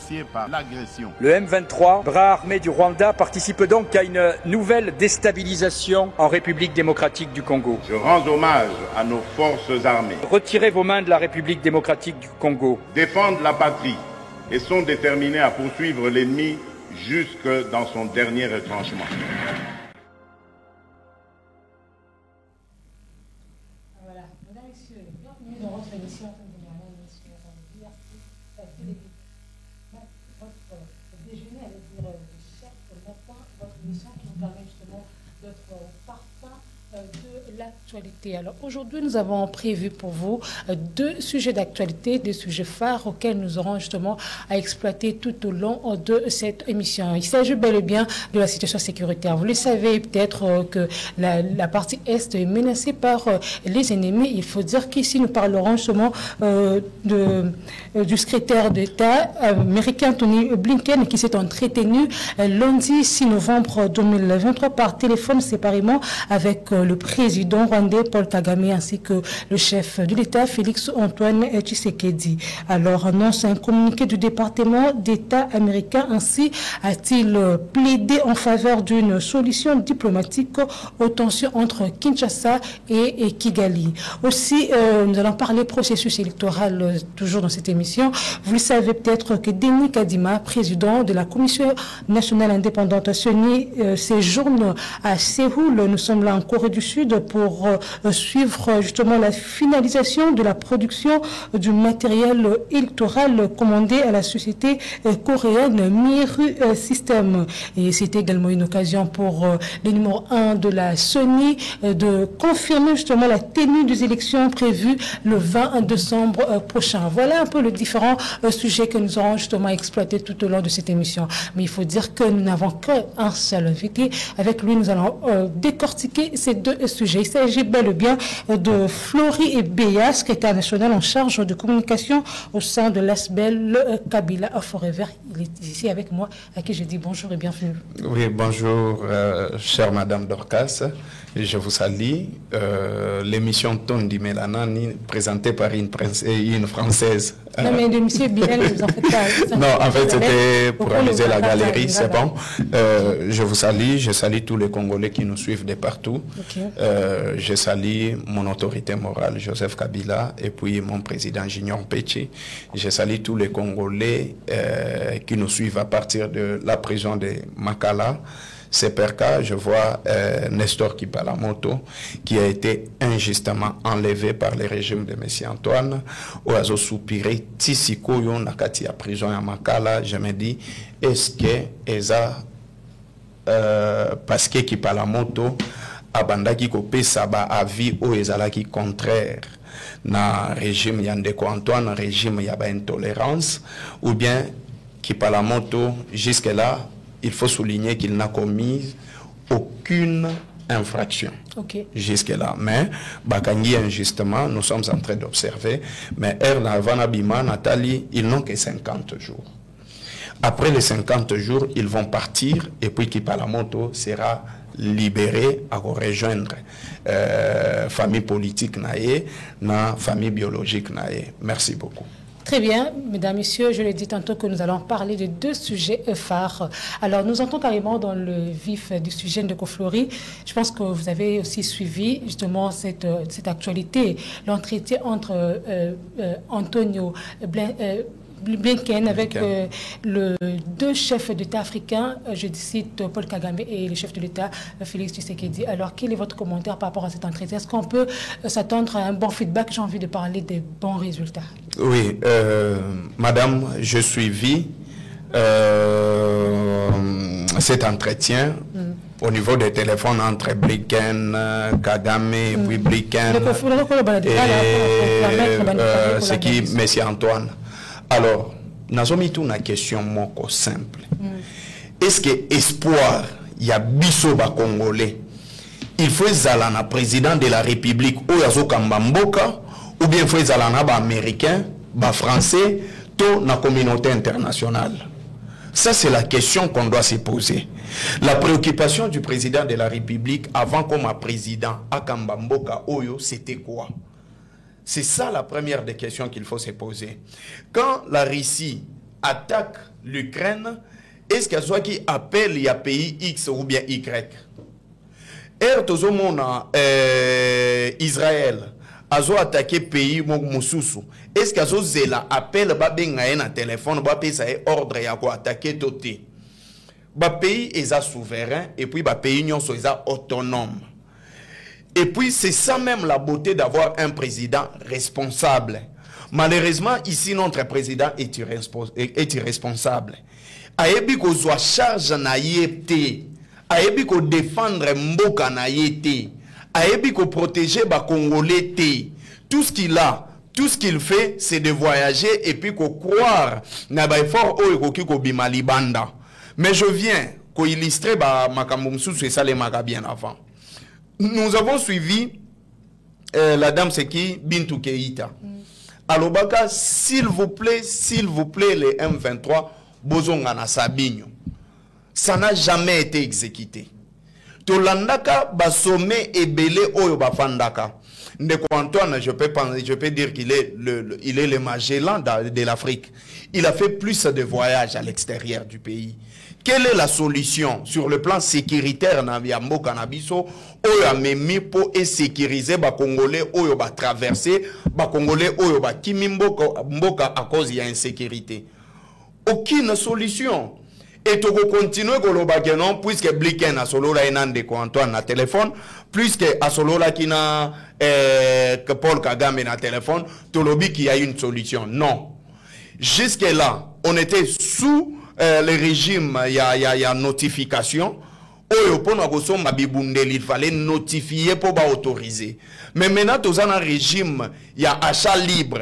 influencés par l'agression. Le M23, bras armé du Rwanda, participe donc à une nouvelle déstabilisation en République démocratique du Congo. Je rends hommage à nos forces armées. Retirez vos mains de la République démocratique du Congo. Défendent la patrie et sont déterminés à poursuivre l'ennemi jusque dans son dernier retranchement. Voilà, mesdames et messieurs, bienvenue dans votre émission votre déjeuner, allez dire chaque matin, votre émission qui nous permet justement d'être au parfum de l'actualité. Alors aujourd'hui, nous avons prévu pour vous deux sujets d'actualité, des sujets phares auxquels nous aurons justement à exploiter tout au long de cette émission. Il s'agit bel et bien de la situation sécuritaire. Vous le savez peut-être que la partie Est est menacée par les ennemis. Il faut dire qu'ici, nous parlerons justement du secrétaire d'État américain Tony Blinken qui s'est entretenu lundi 6 novembre 2023 par téléphone séparément avec le président rwandais Paul Kagame ainsi que le chef de l'État Félix Antoine Tshisekedi. Alors, annonce un communiqué du département d'État américain. Ainsi a-t-il plaidé en faveur d'une solution diplomatique aux tensions entre Kinshasa et Kigali. Aussi, nous allons parler processus électoral toujours dans cette émission. Vous le savez peut-être que Denis Kadima, président de la Commission nationale indépendante CENI, séjourne à Séoul. Nous sommes là en Corée du Sud pour suivre justement la finalisation de la production du matériel électoral commandé à la société coréenne Miru System. Et c'est également une occasion pour le numéro 1 de la CENI de confirmer justement la tenue des élections prévues le 20 décembre prochain. Voilà un peu les différents sujets que nous aurons justement exploité tout au long de cette émission. Mais il faut dire que nous n'avons qu'un seul invité. Avec lui, nous allons décortiquer ces deux sujets. Il s'agit bel et bien de Flory Beya, secrétaire national en charge de communication au sein de l'ASBEL Kabila Forever. Il est ici avec moi, à qui je dis bonjour et bienvenue. Oui, bonjour, chère Madame Dorcas. Je vous salue. L'émission Tondi Melanani, présentée par une Française. Non, mais le monsieur Bilal, vous en faites pas. Non, en fait, c'était pour amuser la galerie, c'est bon. Je vous salue, je salue tous les Congolais qui nous suivent de partout. Okay. Je salue mon autorité morale, Joseph Kabila, et puis mon président Junior Péchi. Je salue tous les Congolais qui nous suivent à partir de la prison de Makala. C'est perca, je vois Nestor Kipalamoto qui a été injustement enlevé par le régime de M. Antoine. Oazo soupiré, Tissiko yon nakati à prison à Makala. Je me dis, est-ce que Eza parce que Kipalamoto abandaki kopé saba avis ou ezalaki contraire na régime Yandeko Antoine, régime yaba intolérance, ou bien Kipalamoto jusque là. Il faut souligner qu'il n'a commis aucune infraction jusque-là. Mais, Bakangi, injustement, nous sommes en train d'observer, mais Erna Vanabima, Nathalie, ils n'ont que 50 jours. Après les 50 jours, ils vont partir, et puis Kipalamoto sera libéré à rejoindre famille politique naïe, na famille biologique naïe. Merci beaucoup. Très bien, mesdames, messieurs, je l'ai dit tantôt que nous allons parler de deux sujets phares. Alors, nous entrons carrément dans le vif du sujet de Koflori. Je pense que vous avez aussi suivi justement cette actualité, l'entretien entre Antonio Blinken avec le deux chefs d'État africains, je cite Paul Kagame et le chef de l'État Félix Tshisekedi. Alors, quel est votre commentaire par rapport à cet entretien? Est-ce qu'on peut s'attendre à un bon feedback? J'ai envie de parler des bons résultats. Oui, madame, je suivis cet entretien au niveau des téléphones entre Blinken, Kagame, puis Blinken et ce qui M. Antoine. Alors, nous avons mis une question moko simple. Est-ce que espoir, il y a bisoba congolais, il faut zalana président de la République ou yazo kambamboka, ou bien il faut zalana ba américain, ba français, tout na communauté internationale? Ça, c'est la question qu'on doit se poser. La préoccupation du président de la République avant comme président à Kambamboka Oyo, c'était quoi? C'est ça la première des questions qu'il faut se poser. Quand la Russie attaque l'Ukraine, est-ce qu'il y a soit qui appelle les pays X ou bien Y? Israël a attaqué pays Moussoussou. Est-ce qu'il y a soit appel un téléphone, ordre et attaquer toté? Le pays est souverain et puis le pays est autonome. Et puis c'est ça même la beauté d'avoir un président responsable. Malheureusement, ici, notre président est irresponsable. Ayebi ko soit charge na yete. Ayebi ko défendre mboka na yete. Ayebi ko protéger ba Congolais te. Tout ce qu'il a, tout ce qu'il fait, c'est de voyager et puis ko croire na ba effort o ekoki ko bima libanda. Mais je viens ko illustrer ba makambo msusu esalemaka bien avant. Nous avons suivi la dame c'est qui Bintou Keïta. Alobaka, s'il vous plaît, les M23, Bozonga na Sabinyo. Ça n'a jamais été exécuté. Tolandaka, Basomé et Belé Oyo Bafandaka. Ndeko Antoine, je peux dire qu'il est le Magellan de l'Afrique. Il a fait plus de voyages à l'extérieur du pays. Quelle est la solution sur le plan sécuritaire na Mboka na biso oyo amemi pour sécuriser ba Congolais oyo ba traverser ba Congolais oyo ba kimi mboka à cause de l'insécurité? Aucune solution. Et tu continuer koloba que non puisque Blinken a solo la inande ko Antoine na téléphone, puisque a solo la kina que Paul Kagame na téléphone, tu lobi qu'il y a une solution. Non. Jusque là, on était sous le régime, il y a notification. Il fallait notifier pour autoriser. Mais maintenant, dans un régime, il y a achat libre.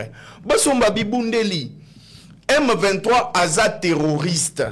M23 Aza terroriste.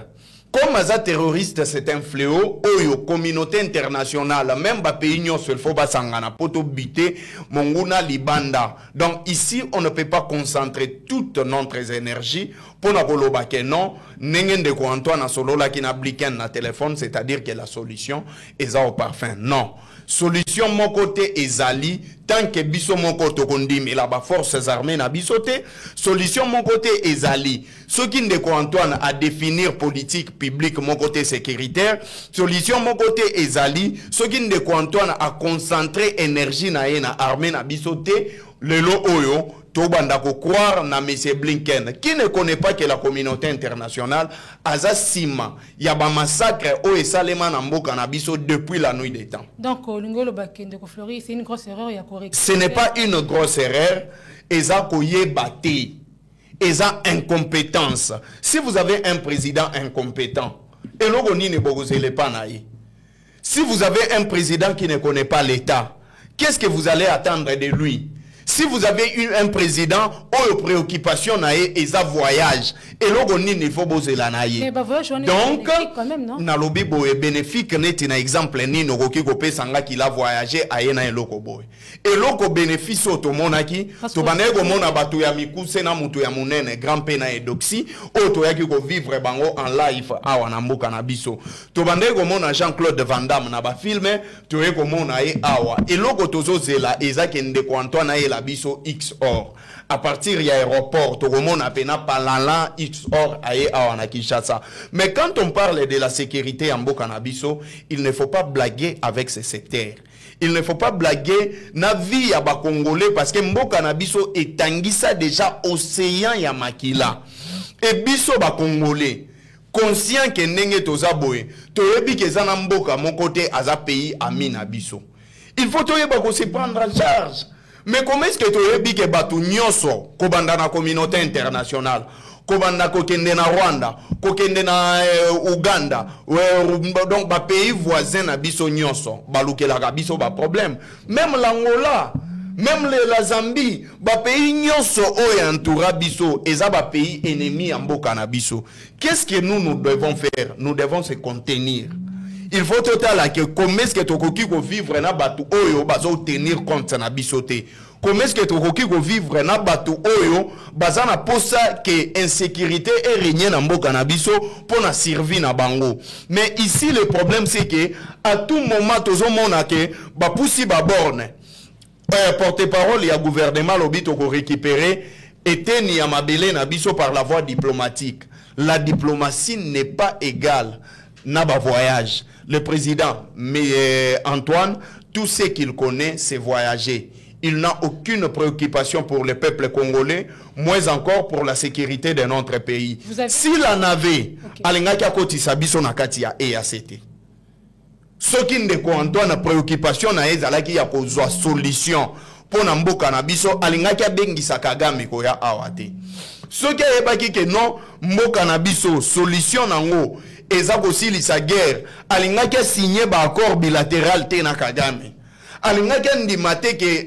Comme Aza terroriste, c'est un fléau, la communauté internationale, même les pays il faut pas s'engana, poto bité, monguna libanda. Donc ici, on ne peut pas concentrer toute notre énergie pour na koloba que non, nengen de Antoine solo la qui n'a Blinken na téléphone, c'est-à-dire que la solution est au parfum. Non. Solution mon côté ezali tant que biso mon côté kondimi la ba forces armées na bisoté. Solution mon côté ezali ce qui ne Antoine à définir politique publique mon côté sécuritaire. Solution mon côté ezali ce qui ne Antoine à concentrer énergie na na armée na bisoté le lo oyo. Tobanda ko croire na M. Blinken qui ne connaît pas que la communauté internationale aza sima ya ba massacre o esalema na mboka na biso depuis la nuit des temps. Donc Lingolo Bakende ko Fleury, c'est une grosse erreur ya correction. Ce n'est pas une grosse erreur, eza ko yebate. Eza incompétence. Si vous avez un président incompétent, eloko nini bogozele pa na ye. Si vous avez un président qui ne connaît pas l'État, qu'est-ce que vous allez attendre de lui? Si vous avez un président, aux préoccupations et sa voyage, et l'orgonine il faut bosser la naïe. Donc, nalobi boye bénéfique net un exemple ni no roki kopé sanga qui l'a voyagé à ena et loko boy. Et loko bénéfice auto monaki, to banego mona batu ya mikuse na mutu ya munene grand pena et doxy, auto yaki ko vivre bango en live awa na mboka na biso. To banego mona Jean-Claude Van Damme na ba filmer, to yeko mona e awa. Et loko tozo zela ezake ndeko Antoine e biso XOR. À partir de l'aéroport, tout le monde a palala XOR à Kinshasa. Mais quand on parle de la sécurité en Bokanabiso, il ne faut pas blaguer avec ces secteurs. Il ne faut pas blaguer na vie à Congolais parce que Mbokanabiso est tangisa déjà océan ya makila. Et biso ba Congolais conscient que nenge tozaboye, toyebi ke zana mboka mon côté aza pays ami na biso. Il faut toyeba ko se prendre en charge. Mais comment est-ce que tu as dit que batu nyonso kobanda na communauté internationale, kobanda kokende na Rwanda, kokende na Uganda, donc ba pays voisins na biso nyonso, balukela ka biso ba problème. Même l'Angola, même la Zambie, ba pays nyonso o entoura biso, eza ba pays ennemi en mboka na biso. Qu'est-ce que nous devons faire? Nous devons se contenir. Il faut total que comment est-ce que tu peux vivre na batu oyo bazo tenir compte na bisoté. Comment est-ce que tu peux vivre na batu oyo bazana posa que insécurité est régné na mboka na biso pour na servir na bango. Mais ici le problème c'est que à tout moment tozo mona que ba poussi ba borne. Porte-parole ya gouvernement lobby to récupérer était ni amabele na biso par la voie diplomatique. la diplomatie n'est pas égale na ba voyage. Le président Antoine, tout ce qu'il connaît, c'est voyager. Il n'a aucune préoccupation pour le peuple congolais, moins encore pour la sécurité de notre pays. S'il en avait, alingaki akotisa biso na kati ya EACT. Ce qui ne Antoine préoccupation na ezalaki ya kozwa solution pour na mboka na biso, alingaki abengisa Kagame ko ya awate. Ce qui est que non mboka na biso solution nango eza kosilisa guerre, alingaki signer ba accord bilatéral te na Kagame. Alingaki ndimate ke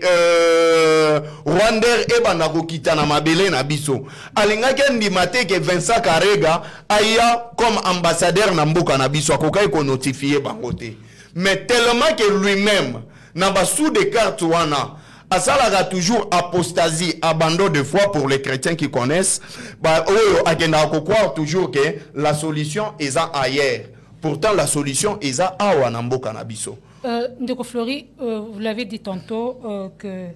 Rwander ebanda kokita na mabele na biso. Alingaki ndimate ke Vincent Karega aya comme ambassadeur na mboka na biso akokai ko notifier bangote. Mais tellement que lui-même na ba sous de carte wana asalaga toujours apostasie, abandon de foi pour les chrétiens qui connaissent, bah agenda ko croire toujours que la solution est ailleurs. Pourtant la solution est à awa na mboka na biso. Ndeko Flori, vous l'avez dit tantôt que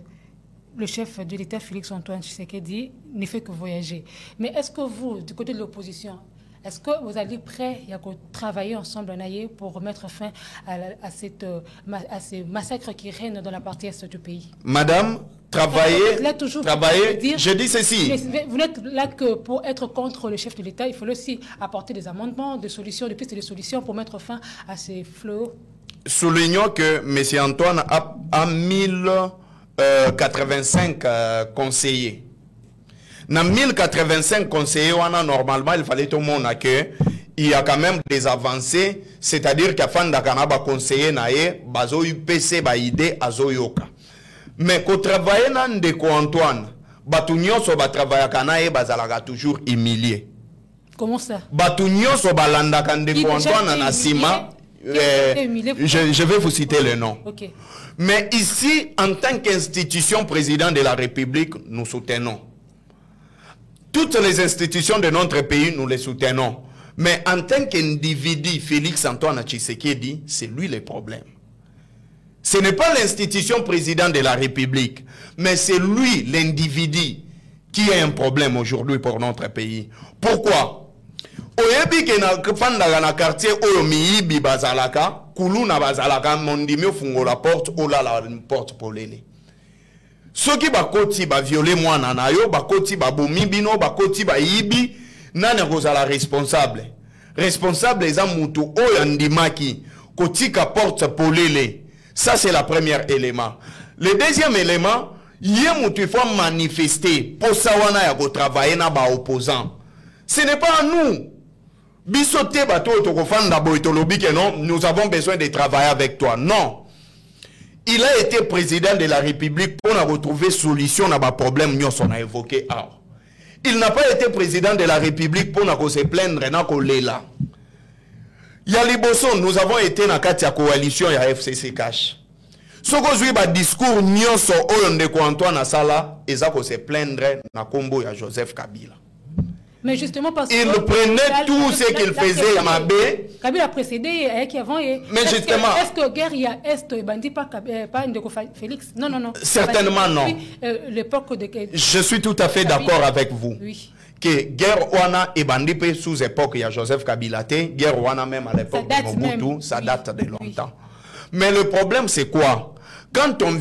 le chef de l'État, Félix Antoine Tshisekedi, ne fait que voyager. Mais est-ce que vous, du côté de l'opposition, est-ce que vous allez prêts à travailler ensemble en Aïe pour mettre fin à ces massacres qui règnent dans la partie est du pays? Madame, travailler, je dis ceci. Mais vous n'êtes là que pour être contre le chef de l'État, il faut aussi apporter des amendements, des solutions, des pistes de solutions pour mettre fin à ces fléaux. Soulignons que M. Antoine a 1085 conseillers. Dans 1085 conseillers, normalement, il fallait tout le monde que il y a quand même des avancées, c'est-à-dire qu'il y a des conseillers qui ont PC, des idées, azoyoka. Mais quand on travaille dans Ndeko Antoine, Batunyo so ba travailler kanae bazalaga toujours humilié. Comment ça? Batunyo so balanda Ndeko Antoine na sima. Je vais vous citer le nom. Okay. Mais ici, en tant qu'institution président de la République, nous soutenons. Toutes les institutions de notre pays, nous les soutenons. Mais en tant qu'individu, Félix Antoine Tshisekedi, c'est lui le problème. Ce n'est pas l'institution président de la République, mais c'est lui, l'individu, qui a un problème aujourd'hui pour notre pays. Pourquoi? Oyebi ke na fanda na quartier oyo miibi bazalaka kuluna bazalaka mondimio fungo la porte ola la porte polele. Soki bakoti ba violer mwana na yo bakoti ba bomi bino bakoti ba yibi nani kozala responsable. Responsable eza mutu oyo ndimaki kotika porte polele. Ça c'est la premier élément. Le deuxième élément, yé mutu il faut manifester pour sawana ya ko travailler na ba opposant. Ce n'est pas à nous. Bisoté bateau tokofanda boitolobi que non, nous avons besoin de travailler avec toi. Non. Il a été président de la République pour retrouver solution à nos problèmes nous on a évoqué. Il n'a pas été président de la République pour se plaindre na kolela. Yaliboson, nous avons été dans la coalition ya FCC Cash. Ce que je dis discours nyonso oyo Ndeko Antoine Asala eza ko se plaindre na kombo ya Joseph Kabila. Mais justement parce il prenait tout ce qu'il faisait à Mabé. Kabila a précédé qui avant. Mais justement. Est-ce que guerre il y a est bandit pas Ndeko Félix? Non. Certainement non. L'époque de. Je suis tout à fait d'accord avec vous. Oui. Que guerre wana et bandit sous époque il y a Joseph Kabila guerre wana même à l'époque de Mobutu, ça date de longtemps. Oui. Mais le problème c'est quoi? Quand on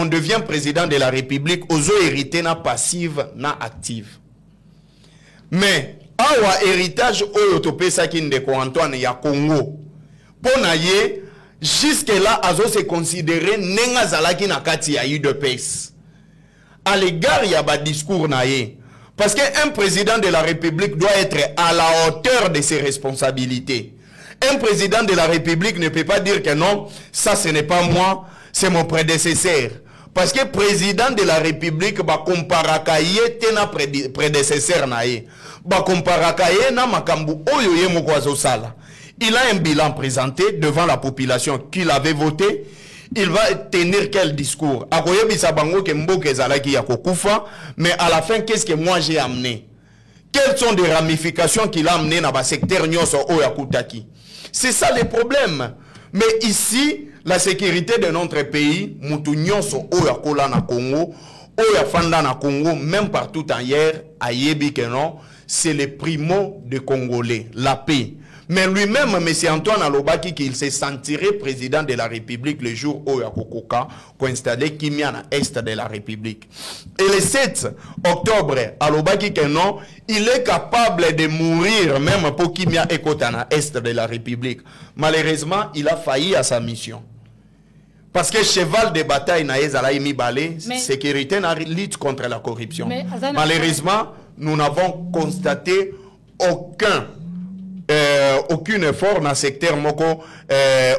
devient président de la République, aux hérité na passive na active. Mais awa héritage oyo topesa ki Ndeko Antoine ya Congo pona ye jusque là azo se considérer nenga zalaki na kati ya UDPS à l'égard ya ba discours na ye parce que un président de la République doit être à la hauteur de ses responsabilités. Un président de la République ne peut pas dire que non, ça ce n'est pas moi, c'est mon prédécesseur. Parce que président de la République ba komparakaye tena prédécesseur na ye. Ba komparakaye na makambu oyo ye mokwazo sala. Il a un bilan présenté devant la population qu'il avait voté. Il va tenir quel discours? Akoyebisa bango ke mboke ezalaki ya kokufa, mais à la fin qu'est-ce que moi j'ai amené? Quelles sont les ramifications qu'il a amené dans le secteur nyonso oyo akutaki? C'est ça le problème. Mais ici, la sécurité de notre pays, mutu nyonso oyo akola na Congo, oyo afanda na Congo, même partout ailleurs, ayebi que non, c'est le primo de Congolais, la paix. Mais lui-même, M. Antoine Alobaki, qu'il se sentirait président de la République le jour où Yakokoka a installé Kimia à l'Est de la République. Et le 7 octobre, Alobaki que non, il est capable de mourir même pour Kimia Ekota à l'Est de la République. Malheureusement, il a failli à sa mission. Parce que cheval de bataille sécurité na lutte contre la corruption. Malheureusement, nous n'avons constaté aucun effort dans le secteur moko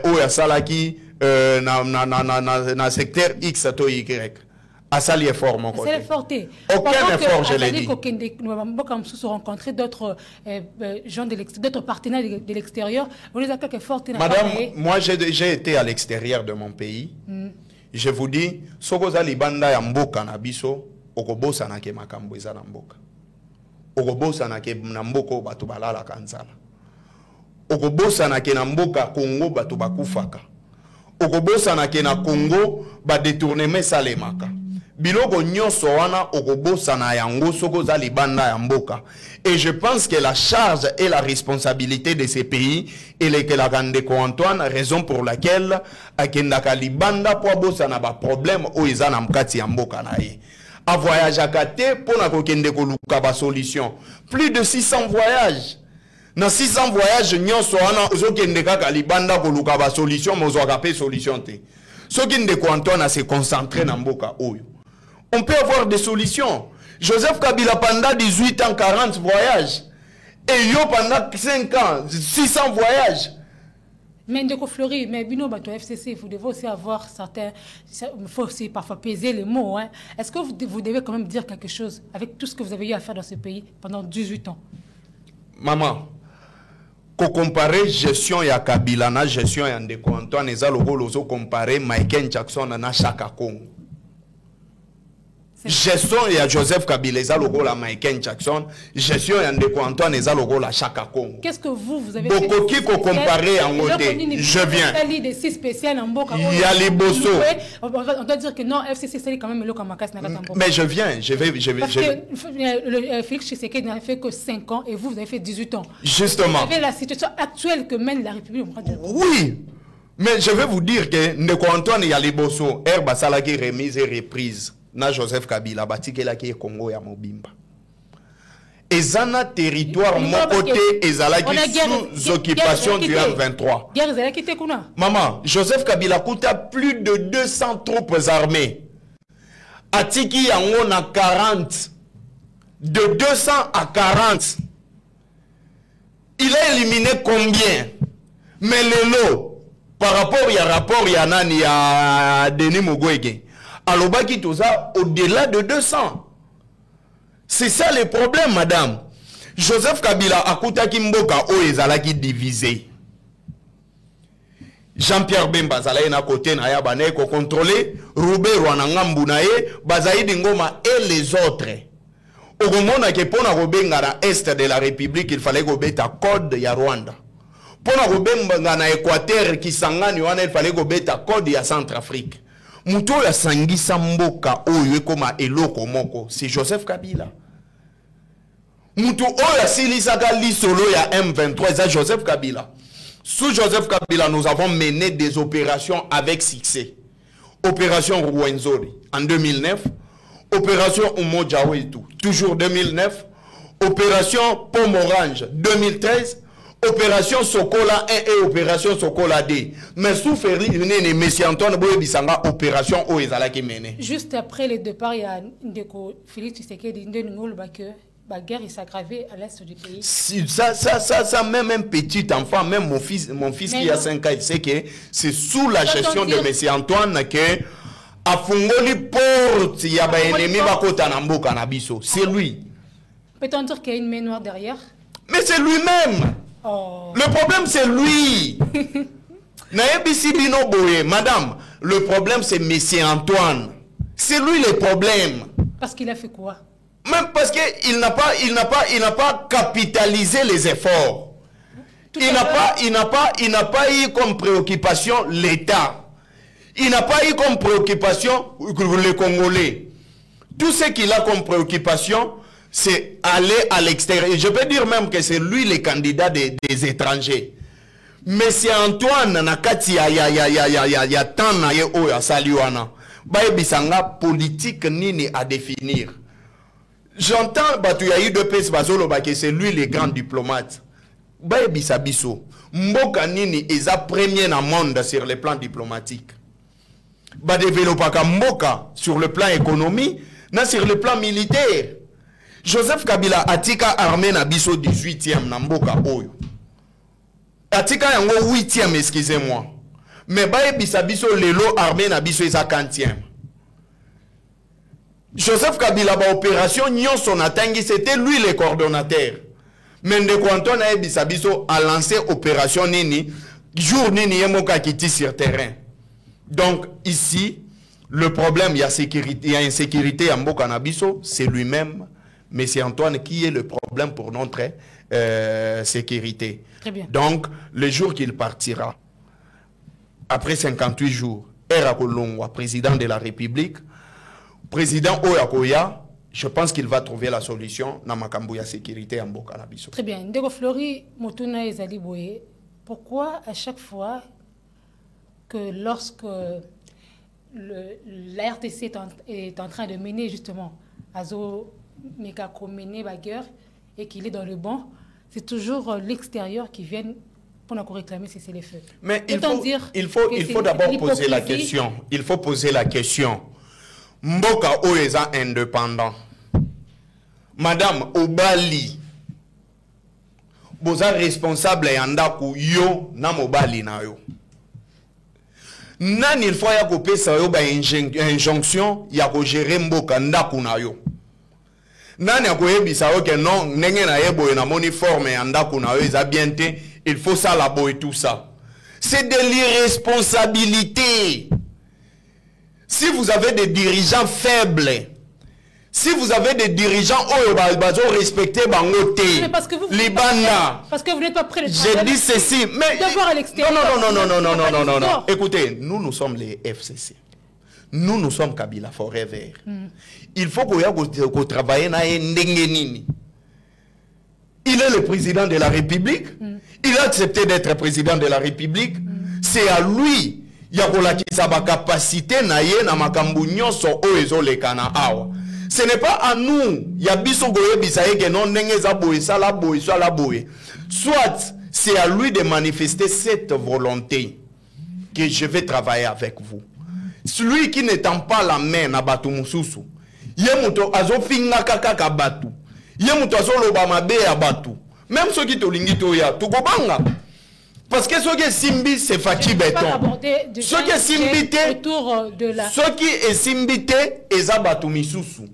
où Salaki dans le secteur X ou Y. À ça l'effort mon côté. Aucun effort, je l'ai dit. Nous avons rencontré d'autres gens d'autres partenaires de l'extérieur. On les a quelques efforts. Madame, moi j'ai été à l'extérieur de mon pays. Je vous dis, sokoza libanda ya mboka na biso, okobosa na ke makambo eza na mboka. Okobosa na ke na mboko batu balala kanzala. Okobosa na ke na mboka Congo batu bakufaka. Okobosa na ke na Congo ba détournement salemaka. Biloko nyonso wana okobosa na yango sokoza libanda ya mboka. Et je pense que la charge et la responsabilité de ces pays et les que la Randeko Antoine, raison pour laquelle akendaka libanda po bosa na ba problème o eza na mkati ya mboka na ye. A voyage akate pona kokende ko luka ba solution. Plus de 600 voyages. Na 600 voyages nyonso wana ozokende kaka libanda ko luka ba solution mozo akape solution te. Soki Ndeko Antoine a se concentrer na mboka oyo. On peut avoir des solutions. Joseph Kabila pendant 18 ans, 40 voyages. Et yo pendant 5 ans, 600 voyages. Mais Ndeko Fleury, mais Bino Bato FCC, vous devez aussi avoir certains... Il faut aussi parfois peser les mots. Hein. Est-ce que vous devez quand même dire quelque chose avec tout ce que vous avez eu à faire dans ce pays pendant 18 ans? Maman, qu'on compare gestion ya Kabila na gestion ya Ndeko Antoine, eza logo lozo comparer Michael Jackson na Chaka Kongo. Gestion ya Joseph Kabila eza logo la Michael Jackson, gestion ya Ndeko Antoine eza logo la Chaka Kongo. Qu'est-ce que vous avez fait? Beaucoup qui comparer en côté. Je viens. Il y a les bossos. On doit dire que non, FCC c'est quand même le Kamakas na Katambo. Mais je viens, je vais. Parce que Félix Tshisekedi n'a fait que 5 ans et vous avez fait 18 ans. Justement. Vous avez la situation actuelle que mène la République. Oui. Mais je vais vous dire que Ndeko Antoine y a les bossos. Herba Salaki remise et reprise. Na Joseph Kabila batikela ki Congo ya Mobimba. Ezana territoire mon côté ezalaki sous occupation du M23. Maman, Joseph Kabila coûta plus de 200 troupes armées. Atiki yango na 40. De 200 à 40. Il a éliminé combien? Mais le lot, par rapport il y a Nani à Denis Mukwege. Alobaki toza au-delà de 200. C'est ça le problème, madame. Joseph Kabila akuta kimboka o ezalaki divisé. Jean-Pierre Bemba zalaye na côté na ya banaye ko contrôler Robert Rwanangambu na ye Bazaïdi Ngoma et les autres. Au moment que pona robenga na est de la République, il fallait go beta code ya Rwanda. Pona robenga na Équateur qui sangani wana il fallait go beta code ya Centrafrique. Muto ya sangisa mboka oyo koma eloko moko, c'est Joseph Kabila. Muto oyo silisaka lisolo ya M23, c'est Joseph Kabila. Sous Joseph Kabila, nous avons mené des opérations avec succès. Opération Rwenzori en 2009, opération Umoja Wetu, toujours 2009, opération Pomme Orange 2013, opération Sokola 1 et opération Sokola 2. Mais sous Ferli, M. Antoine Boye-Bissanga, opération Oezala qui menée. Juste après le départ, il y a Ndeko Félix Tshisekedi que la guerre s'est aggravée à l'est du pays. Ça, même un petit enfant, même mon fils qui a 5 ans, il sait que c'est sous la gestion de M. Antoine que a fungoli porte, il y a un ennemi bakota namboka nabiso. C'est lui. Peut-on dire qu'il y a une main noire derrière? Mais c'est lui-même. Oh. Le problème, c'est lui. Madame, le problème, c'est M. Antoine. C'est lui le problème. Parce qu'il a fait quoi? Même parce qu'il n'a pas capitalisé les efforts. Il n'a pas eu comme préoccupation l'État. Il n'a pas eu comme préoccupation les Congolais. Tout ce qu'il a comme préoccupation, c'est aller à l'extérieur. Je peux dire même que c'est lui le candidat des étrangers. Mais c'est Antoine Nakati ya tana ye oya saliwana. Baye bisanga politique nini à définir. J'entends batu ya UDPS bazolo ba que c'est lui le grand diplomate. Baye bisabiso. Mboka nini eza premier na monde sur le plan diplomatique. Ba développer ka mboka sur le plan économie, na sur le plan militaire. Joseph Kabila atika armée na biso 18e na mboka oyo. Atika yango 8e, excusez-moi. Mais baye bisabiso lelo armée na biso eza 40e. Joseph Kabila ba opération nyonso na tangi, c'était lui le coordonnateur. Mais ndeko Antoine bisabiso a lancé opération nini jour nini yemoka kiti sur terrain. Donc ici le problème, il y a sécurité, il y a insécurité à mboka na biso, c'est lui-même. Mais c'est Antoine qui est le problème pour notre sécurité. Très bien. Donc, le jour qu'il partira, après 58 jours, Era Kolongwa, président de la République, président Oyakoya, je pense qu'il va trouver la solution dans Makambouya sécurité en Bokanabiso. Très bien. Ndeko Flori, Motuna et Zaliboye, pourquoi à chaque fois que lorsque la RTC est en train de mener justement Azo Mekako mener bagarre et qu'il est dans le banc, c'est toujours l'extérieur qui vient pour nous réclamer si c'est les feux. Mais il faut d'abord poser la question. Il faut poser la question. Mboka Oeza indépendant. Madame Obali, vous êtes responsable yandaku yo na mobali na yo. Nan il faut ya kopé sa yo ba injonction ya ko gérer mboka ndaku na yo. Nan ya ko yebisa yo ke non ndenge na yebo na moni forme ya ndaku na yo eza bien te, il faut ça la boy tout ça. C'est de l'irresponsabilité. Si vous avez des dirigeants faibles, si vous avez des dirigeants respectés bangote, parce que vous n'êtes pas prêt de travailler. Je dis ceci, mais d'abord à l'extérieur. Non. Écoutez, nous sommes les FCC. Nous sommes Kabila Forever. Il faut qu'on travaille na ndengenini. Il est le président de la République. Il a accepté d'être président de la République. C'est à lui. Il y a la capacité na ye na makambu nyonso oezo le kana awa. Ce n'est pas à nous. Il y a biso goye bisaye que non nengeza boye sala boye sala boye. Soit c'est à lui de manifester cette volonté que je vais travailler avec vous. Celui qui n'étend pas la main na batu mususu. Yemuto azo finga kaka batu. Yemuto azo loba mabe ya batu. Même ceux qui tolingi toya tukobanga. Parce que ceux qui simbi c'est Fati béton. Ceux qui simbité autour de la. Ceux qui est simbité ezabatu misusu.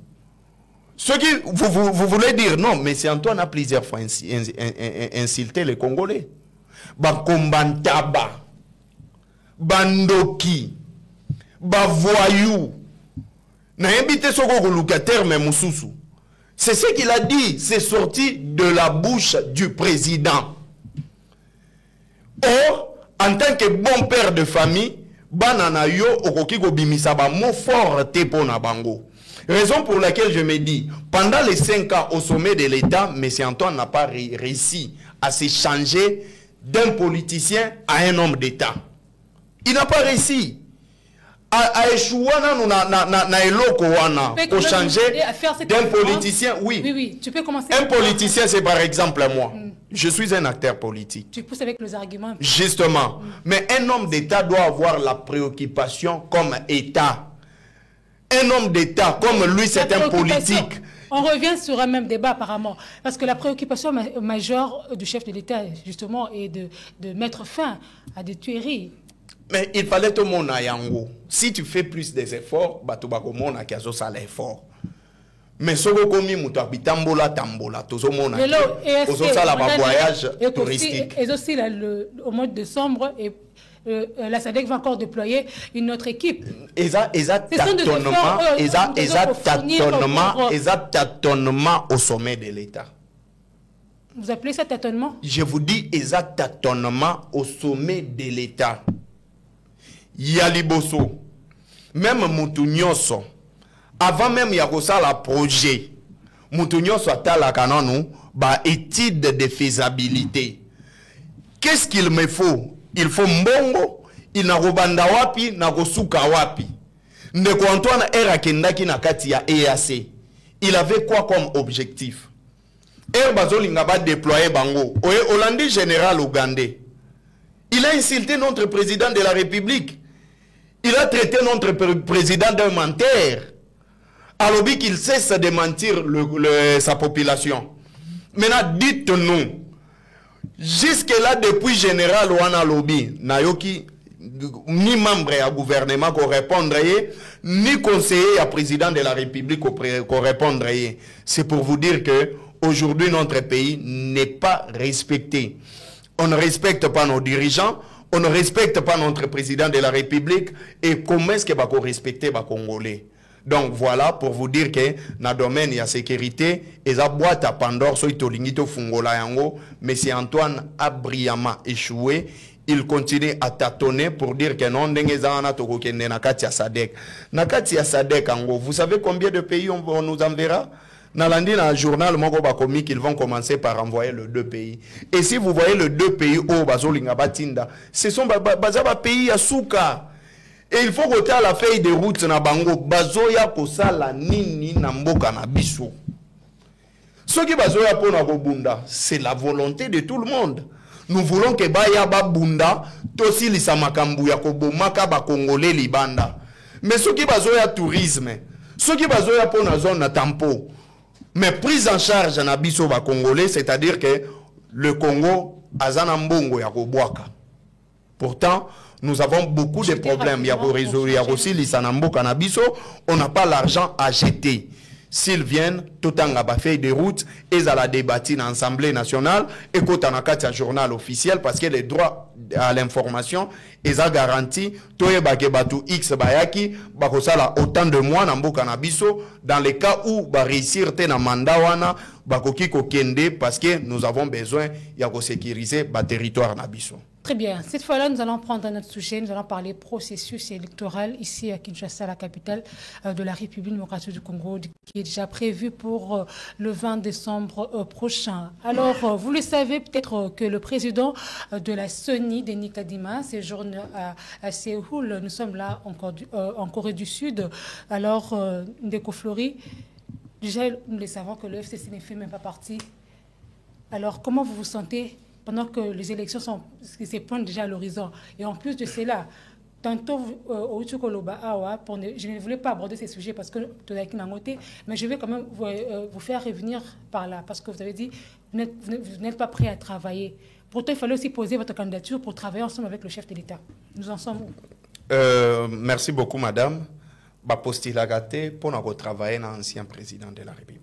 Ceux qui vous voulez dire non, mais c'est Antoine a plusieurs fois insulté les Congolais. Bakombantaba, bandoki, bavoyou. Na invité soko locataire mais mususu. C'est ce qu'il a dit, c'est sorti de la bouche du président. Or, en tant que bon père de famille, banana yo okokiko bimisaba mo fort te pona bango. Raison pour laquelle je me dis, pendant les 5 ans au sommet de l'État, M. Antoine n'a pas réussi à se changer d'un politicien à un homme d'État. Il n'a pas réussi à échouer pour changer d'un politicien. Oui, tu peux commencer. Un politicien, c'est par exemple moi. Je suis un acteur politique. Tu pousses avec les arguments. Justement. Mais un homme d'État doit avoir la préoccupation comme État. Un homme d'État, comme lui, c'est un politique. On revient sur un même débat apparemment. Parce que la préoccupation majeure du chef de l'État, justement, est de mettre fin à des tueries. Mais il fallait tout le monde à Yango. Si tu fais plus des efforts, tu vas commencer à faire l'effort. Mais si tu fais tambola, tu vas faire voyage touristique. Et aussi, au mois de décembre, la SADC va encore déployer une autre équipe. Tâtonnement au sommet de l'État. Vous appelez ça tâtonnement? Je vous dis tâtonnement au sommet de l'État. Yaliboso, même Moutounyoso, avant même Yakosa la projet, Moutounio soit à la canon, bah, étude de faisabilité. Qu'est-ce qu'il me faut? Il faut mbongo, il n'a robanda wapi, n'a gosuka wapi. Ndeko Antoine era kendaki na kati ya EAC. Il avait quoi comme objectif? Bazolingaba va déployer bango. Oye Hollandi général ougandais. Il a insulté notre président de la République. Il a traité notre président d'un menteur. Alors qu'il cesse de mentir sa population. Maintenant, dites-nous, jusque-là, depuis général Wana Lobby, Nayoki, ni membre du gouvernement qui répondrait, ni conseiller à président de la République qui répondrait. C'est pour vous dire que aujourd'hui, notre pays n'est pas respecté. On ne respecte pas nos dirigeants, on ne respecte pas notre président de la République. Et comment est-ce qu'on va respecter les Congolais? Donc voilà pour vous dire que dans le domaine de la sécurité, et la boîte à Pandore, mais c'est Antoine a brillamment échoué. Il continue à tâtonner pour dire que non, vous savez combien de pays on nous enverra? Dans le journal, ils vont commencer par envoyer les 2 pays. Et si vous voyez les 2 pays, ce sont des pays à Souka. Et il faut voter à la feuille de route na bango. Bazoya kosala nini na mboka na biso. Ce qui bazoya pona bunda, c'est la volonté de tout le monde. Nous voulons que baya babunda, tosi lisamakambu ya kobomaka ba Congolais libanda. Mais ce qui bazoya tourisme, ce qui bazoya pona zone na tampo. Mais prise en charge na biso ba Congolais, c'est-à-dire que le Congo azana mbongo ya kobwaka. Pourtant, nous avons beaucoup de problèmes. Il y a aussi l'Isanambo Canabiso. On n'a pas l'argent à jeter. S'ils viennent, tout en bas fait des routes, ils allaient débattre dans l'Assemblée nationale, et quand on a un journal officiel, parce que les droits à l'information, ils ont garanti, Toye Bakebatu X Bayaki, Bakosala autant de mois dans Canabiso, dans les cas où va réussir na mandawana, Bakoki Kokende, parce que nous avons besoin de sécuriser le territoire Nabiso. Très bien. Cette fois-là, nous allons prendre un autre sujet. Nous allons parler processus électoral ici à Kinshasa, la capitale de la République démocratique du Congo, qui est déjà prévu pour le 20 décembre prochain. Alors, vous le savez peut-être que le président de la CENI, Denis Kadima, séjourne à Séoul. Nous sommes là en Corée du Sud. Alors, Ndeko Flori, déjà, nous le savons que le FCC ne fait même pas partie. Alors, comment vous vous sentez pendant que les élections se pointent déjà à l'horizon? Et en plus de cela, tantôt, je ne voulais pas aborder ces sujets parce que mais je vais quand même vous faire revenir par là, parce que vous avez dit vous n'êtes pas prêt à travailler. Pourtant, il fallait aussi poser votre candidature pour travailler ensemble avec le chef de l'État. Nous en sommes où? Merci beaucoup, madame. Je postulé pour travailler avec l'ancien président de la République.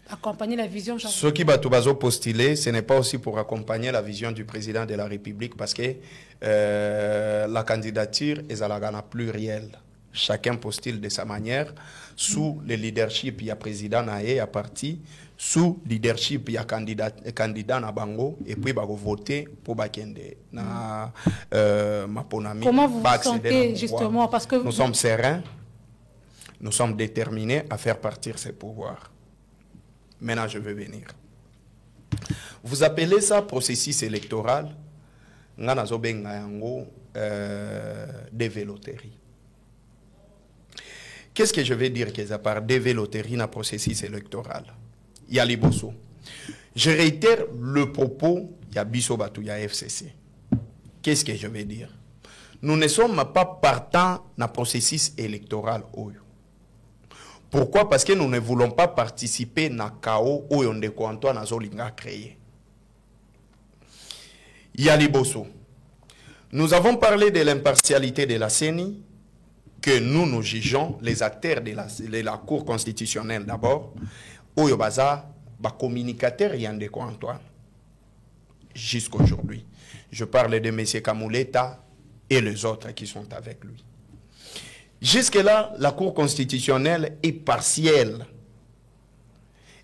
Accompagner la vision. Ce qui va tout postuler, ce n'est pas aussi pour accompagner la vision du président de la République, parce que la candidature est à la plurielle. Chacun postule de sa manière, sous le leadership, il y a président naé à parti, sous leadership, il y a candidat na bango, et puis il va voter pour Bakende na Maponami. Comment vous vous sentez justement, parce que nous sommes sereins, nous sommes déterminés à faire partir ces pouvoirs. Maintenant, je vais venir. Vous appelez ça processus électoral, des véloteries. Qu'est-ce que je vais dire que ça part des véloteries dans le processus électoral? Il y a les bosso. Je réitère le propos, il y a Bisso Batou, il y a FCC. Qu'est-ce que je vais dire? Nous ne sommes pas partants dans le processus électoral. Pourquoi? Parce que nous ne voulons pas participer à chaos où on est Antoine Azolinga créé. Il y a les bosso. Nous avons parlé de l'impartialité de la CENI, que nous jugeons, les acteurs de la Cour constitutionnelle d'abord, où il y a des communicateurs Yandeko Antoine. Jusqu'à aujourd'hui. Je parle de M. Kamouleta et les autres qui sont avec lui. Jusque-là, la Cour constitutionnelle est partielle.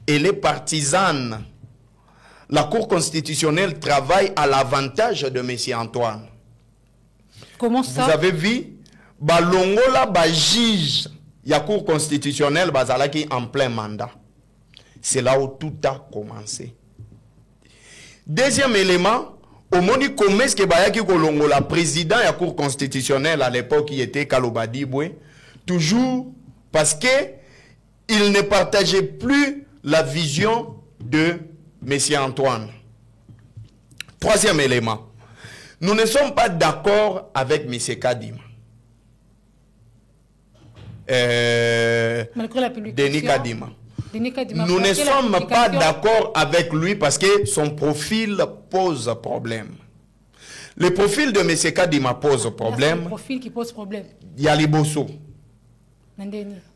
Elle est partisane. La Cour constitutionnelle travaille à l'avantage de M. Antoine. Comment ça? Vous avez vu, Balongola, juge la Cour constitutionnelle bazalaki en plein mandat. C'est là où tout a commencé. Deuxième élément, au moment où est-ce que Bayaki Kolongo, la président de la Cour constitutionnelle à l'époque, qui était Kaloba Dibwe, toujours parce que il ne partageait plus la vision de M. Antoine. Troisième élément, nous ne sommes pas d'accord avec M. Kadima. Denis Kadima. Nous ne sommes pas d'accord avec lui parce que son profil pose problème. Le profil de M. Kadima pose problème. Le profil qui pose problème. Il y a les Bosso.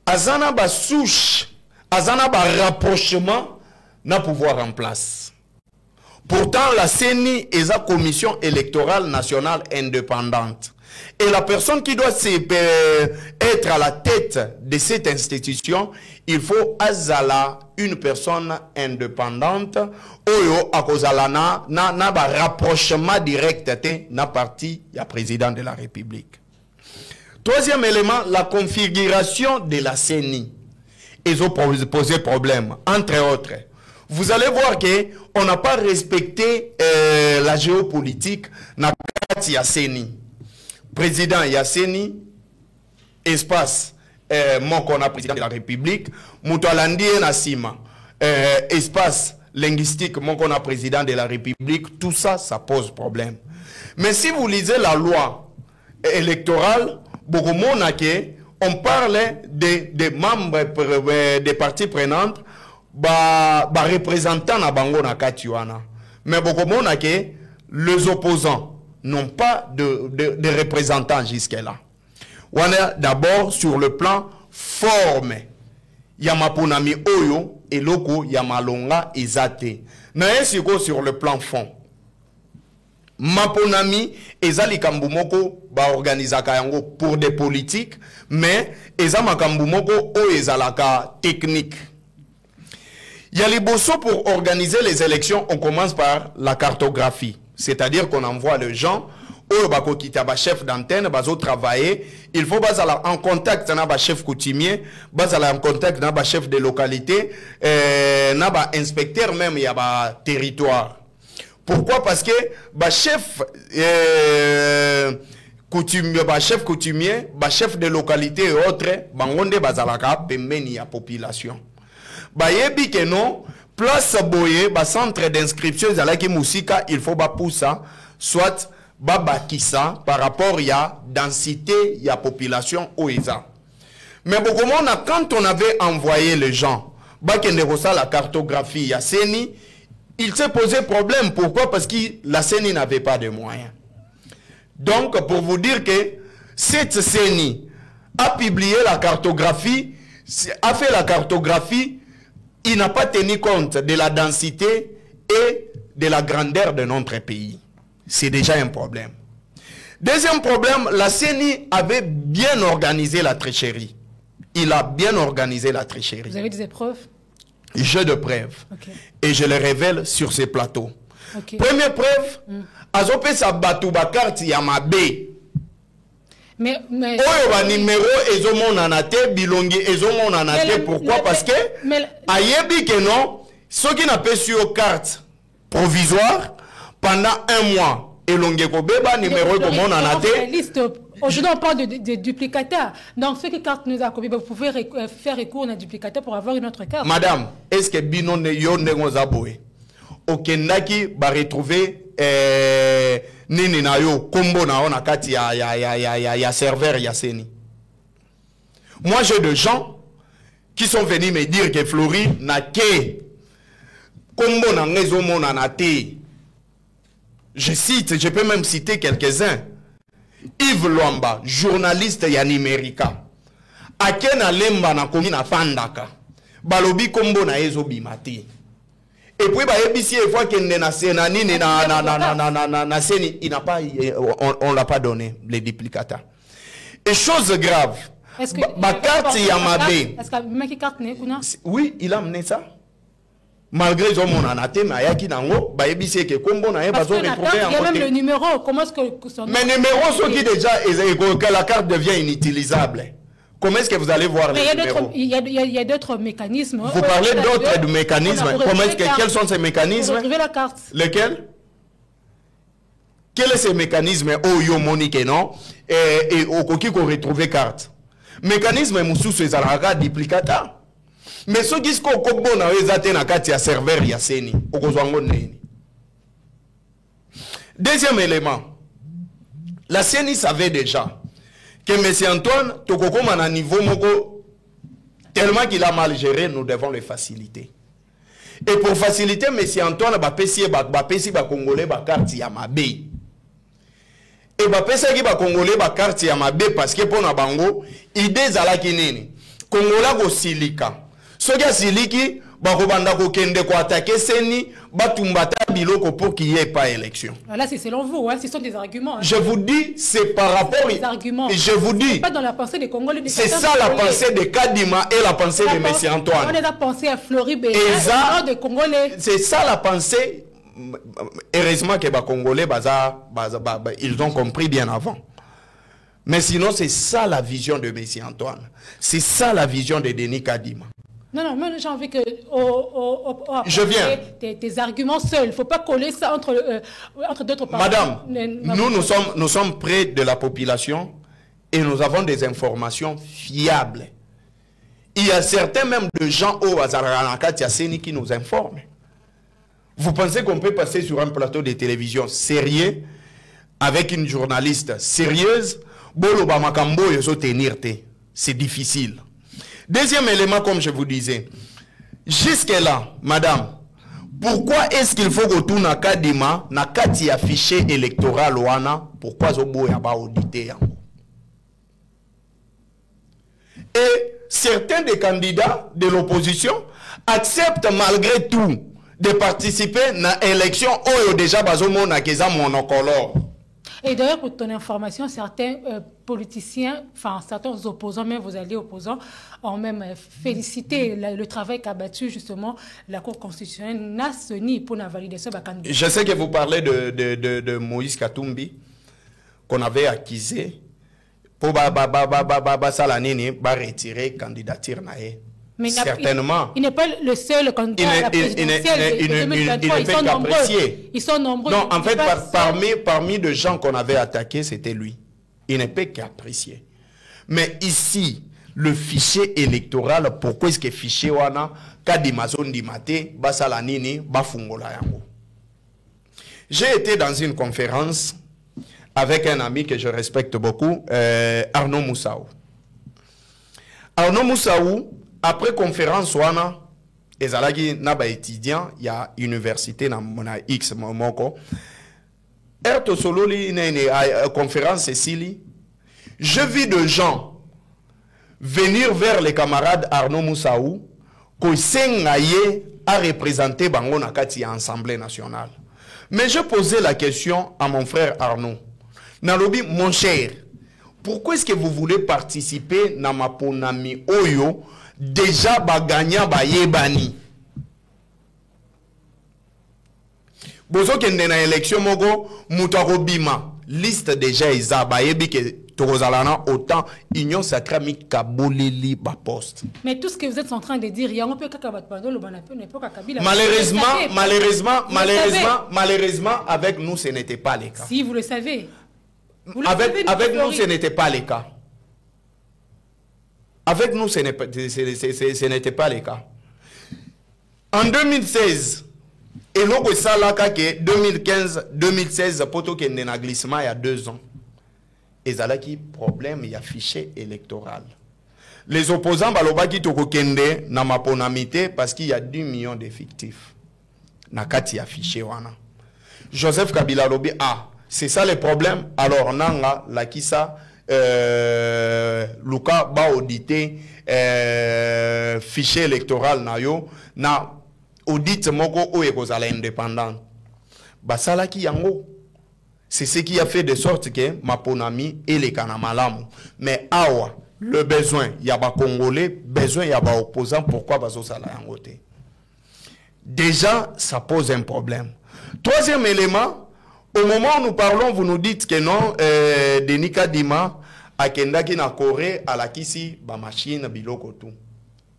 Azana ba souche, azana ba rapprochement n'a pouvoir en place. Pourtant, la CENI est la Commission électorale nationale indépendante. Et la personne qui doit être à la tête de cette institution, il faut azala une personne indépendante oyo akozala na ba rapprochement direct na parti ya président de la République. Troisième élément, la configuration de la CENI. Ils ont posé problème, entre autres. Vous allez voir qu'on n'a pas respecté la géopolitique na kati ya CENI. Président Yasseni, espace, mon qu'on a président de la République, Moutoualandi et Nassima, espace linguistique, mon qu'on a président de la République, tout ça, ça pose problème. Mais si vous lisez la loi électorale, beaucoup on parle des membres des parties prenantes, représentants na bango na katiwana. Mais beaucoup les opposants n'ont pas de représentants jusque-là. On est d'abord sur le plan forme. Yamaponami Oyo et Loko Yamalonga Ezate. Naesiko sur le plan fond. Maponami Ezali Kambumoko ba organisaka yango pour des politiques, mais Ezama Kambumoko o Ezalaka technique. Yaliboso pour organiser les élections, on commence par la cartographie. C'est-à-dire qu'on envoie les gens au chef d'antenne, bazo travailler. Il faut baser en contact avec chef coutumier, baser en contact avec chef de localité, avec inspecteur même il y a territoire. Pourquoi? Parce que chef coutumier, chef de localité et autres, bangonde bazalaka pembeni ya population. Bayebi que non. Place Boye, centre d'inscription, il faut pousser, soit babakisa par rapport à la densité, à la population OESA. Mais beaucoup de monde, quand on avait envoyé les gens, la cartographie, à CENI, il s'est posé problème. Pourquoi? Parce que la CENI n'avait pas de moyens. Donc, pour vous dire que cette CENI a publié la cartographie, a fait la cartographie, il n'a pas tenu compte de la densité et de la grandeur de notre pays. C'est déjà un problème. Deuxième problème, la CENI avait bien organisé la tricherie. Il a bien organisé la tricherie. Vous avez des épreuves? J'ai de preuves. Okay. Et je les révèle sur ces plateaux. Okay. Première preuve, Azope Sabatou Bakart Yamabe. Mais numéro bilongi pourquoi? Parce que ayebi que non, ceux qui n'ont pas sur carte provisoire pendant un mois et longue kobeba numéro comme on en a aujourd'hui on parle de duplicataires. Donc ceux qui carte nous a vous pouvez faire recours à un duplicateur pour avoir une autre carte. Madame, est-ce que bino ne yo nengozaboé okendaki ba retrouver nini na yo kombo na ona kati ya serveur ya CENI. Moi j'ai des gens qui sont venus me dire que Floride n'a que kombo na ngezo mona na te. Je cite, je peux même citer quelques-uns. Yves Luamba, journaliste ya Nimerica. Akena lemba na komi na fandaka. Balobi kombo na ezo bimati. Et puis, il fois qu'il n'a on l'a pas donné, les duplicateurs. Et chose grave, est-ce que oui, il a amené ça. Malgré son mon anaté, mais il y a même le numéro. Comment est-ce que mais numéro, ce qui déjà, que la carte devient inutilisable. Comment est-ce que vous allez voir les numéros? Il y a d'autres mécanismes. Vous parlez d'autres mécanismes. Quels sont ces mécanismes? Pour retrouver la carte. Lesquels? Quel est ce mécanisme au yo monique non et au coquille qu'on retrouve carte? Mécanisme moussou c'est zalaka duplicata. Mais ce qui se kokobo na ezate na kati ya serveur ya seni okozwango neni. Deuxième élément. La CENI savait déjà que M. Antoine Tokokoma na niveau moko tellement qu'il a mal géré, nous devons le faciliter. Et pour faciliter M. Antoine bapesi ba Congolais ba carte ya mabe. Et bapesa ki ba Congolais ba carte ya mabe parce que pour na bango idée zalaki nini. Congolais go silika. Soki siliki ba kobanda ko kende ko attaquer seni batumbata biloko pour qu'il n'y ait pas élection. Là c'est selon vous, hein, ce sont des arguments. Hein. Je vous dis c'est par rapport aux arguments. Je vous dis pas dans la pensée des Congolais. C'est ça la pensée de Kadima et la pensée de M. Antoine. On a pensé à Florib et de Congolais. C'est ça la pensée. Heureusement que les Congolais ils ont compris bien avant. Mais sinon c'est ça la vision de M. Antoine. C'est ça la vision de Denis Kadima. Non, moi j'ai envie que je viens. Tes arguments seuls. Il ne faut pas coller ça entre d'autres parties. Madame, nous sommes près de la population et nous avons des informations fiables. Il y a certains même de gens au Azarakanakati Seni qui nous informent. Vous pensez qu'on peut passer sur un plateau de télévision sérieux avec une journaliste sérieuse? C'est difficile. Deuxième élément, comme je vous disais, jusque-là, madame, pourquoi est-ce qu'il faut que tout na kadima na kati affiché électoral wana pourquoi zobo ya ba auditer? Et certains des candidats de l'opposition acceptent malgré tout de participer à l'élection où déjà bazomo na keza monocolore. Et d'ailleurs, pour ton information, certains politiciens, enfin certains opposants, même vos alliés opposants, ont même félicité le travail qu'a battu justement la Cour constitutionnelle NASNI pour la validation de la candidature. Je sais que vous parlez de Moïse Katumbi, qu'on avait accusé pour retirer la candidature. Mais certainement. Il n'est pas le seul candidat à la présidentielle de 2023. Ils sont nombreux. Non, en fait, parmi les gens qu'on avait attaqués, c'était lui. Il ne peut qu'apprécier. Mais ici, le fichier électoral, pourquoi est-ce que le fichier wana kadimazon dimate basalanini bafungola yango? J'ai été dans une conférence avec un ami que je respecte beaucoup, Arnaud Moussaou. Arnaud Moussaou, après conférence wana ezalaki na ba étudiant ya université na mona X moko erto sololi na conférence sili je vis de gens venir vers les camarades Arnaud Moussaou ko sengaye à représenter bango na kati ya Assemblée nationale. Mais je posais la question à mon frère Arnaud. Nalobi mon cher, pourquoi est-ce que vous voulez participer na maponami oyo déjà baganya ba yebani? Bozo kende na élection mogo mutarobima liste déjà isa ba yebi ke tokozalana autant union sacrée mi kaboleli ba poste. Mais tout ce que vous êtes en train de dire, il y a un peu malheureusement avec nous ce n'était pas le cas. Si vous le savez. Avec nous ce n'était pas le cas. Avec nous, ce n'était pas le cas. En 2016, et l'on a 2015-2016, poto qui est glissement il y a 2 ans. Et il y a problème, il y a fichier électoral. Les opposants, balobaki toko kende na maponamité parce qu'il y a 10 millions d'effectifs. Nakati a fichier wana. Joseph Kabila lobi, c'est ça le problème. Alors, nanga la kisa. Luka ba audité fichier électoral na yo na audit moko oye kozala indépendant basala ki yango. C'est ce qui a fait de sorte que maponami et les kanamalamu. Mais awa le besoin ya ba congolais, besoin ya ba opposant, pourquoi bazo sala yango te? Déjà ça pose un problème. Troisième élément, au moment où nous parlons, vous nous dites que non, Denis Kadima akendaki na Corée alakisi ba machine biloko tout.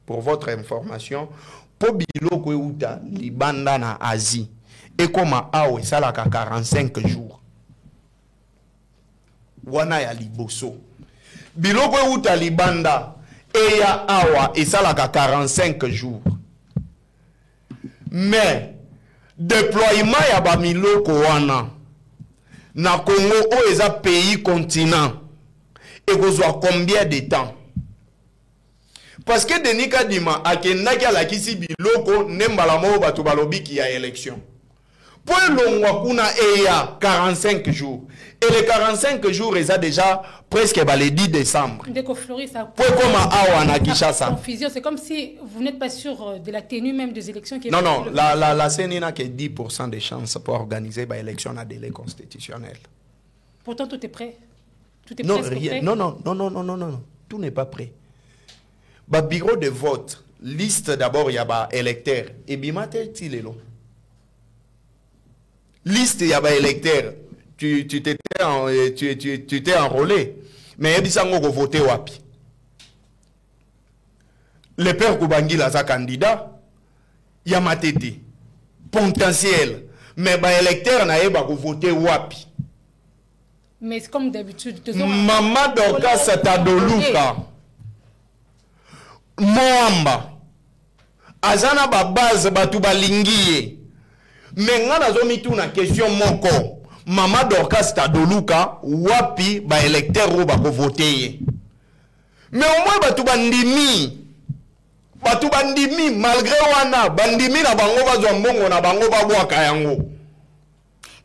Pour votre information, po biloko euta libanda na Asie et comme awe salaka 45 jours. Wana ya liboso. Biloko euta libanda et ya awa et salaka 45 jours. Mais déploiement ya ba miloko wana na Congo o eza pays continent et kozwa combien de temps? Parce que Denis Kadima akendaki alakisi biloko nembala mo bato balobi ki ya élection. Pour longwa kuna eya 45 jours. Et les 45 jours eza déjà presque le 10 décembre. Pour comment awa na Kinshasa. Confusion, c'est comme si vous n'êtes pas sûr de la tenue même des élections qui est. Non, non, la CENI n'a que 10% de chances pour organiser une élection à délai constitutionnel. Pourtant tout est prêt. Tout est non, presque rien, prêt. Non, tout n'est pas prêt. Bah, bureau de vote, liste d'abord, il y a des électeurs. Et bimate tilelo. Liste, il y a des électeurs. Tu t'es enrôlé. Mais il y a des voter wapi. Le père Koubangi là, sa candidat, il y a matete. Potentiel. Mais les électeurs n'ont pas voter wapi. Mais c'est comme d'habitude. Maman Dorcas Tadoluka. Moamba azana ba base batu balingiye mais nga nazomi tu na question moko Mama Dorcas Tadoluka wapi ba électeur ro ba ko voter mais au moins batu bandimi malgré wana bandimi na bango bazwa mbongo na bango babwaka yango.